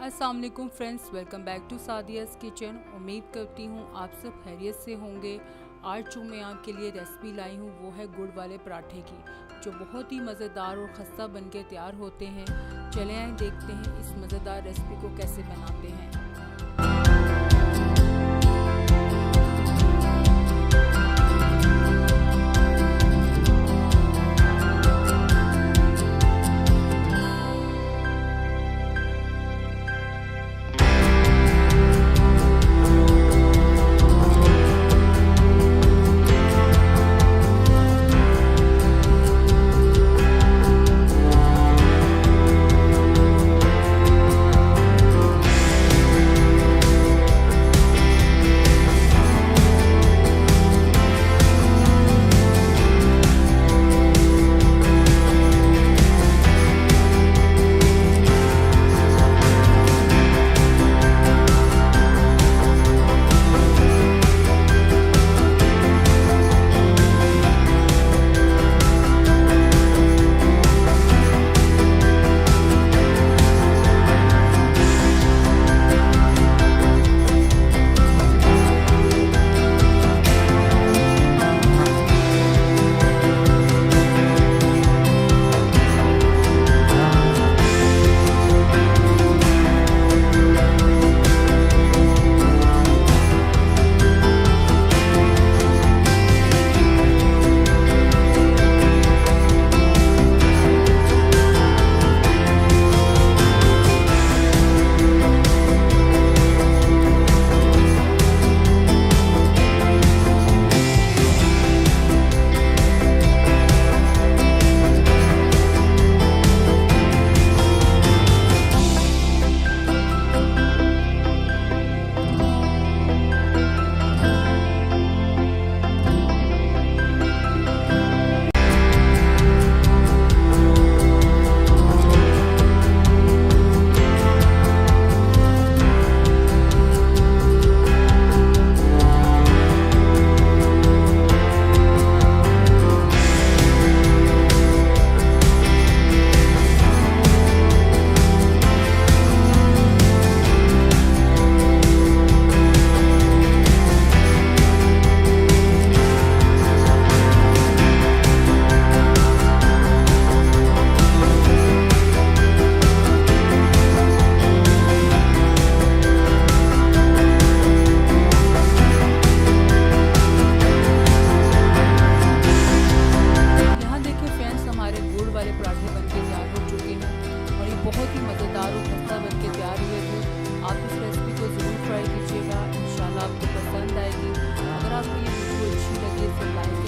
अस्सलाम वालेकुम friends, welcome back to Sadia's kitchen. उम्मीद करती हूँ आप सब खैरियत से होंगे। आज जो मैं आपके लिए रेसिपी लाई हूँ वो है गुड़ वाले पराठे की, जो बहुत ही मज़ेदार और खस्ता बनके तैयार होते हैं। चलें आए देखते हैं इस मज़ेदार रेसिपी को कैसे बनाते हैं। बहुत ही मज़ेदार और खस्ता बनके तैयार हुए थे। आप इस रेसिपी को ज़रूर ट्राई कीजिएगा, इंशाल्लाह आपको पसंद आएगी। अगर आपको ये वीडियो अच्छी लगे तो लाइक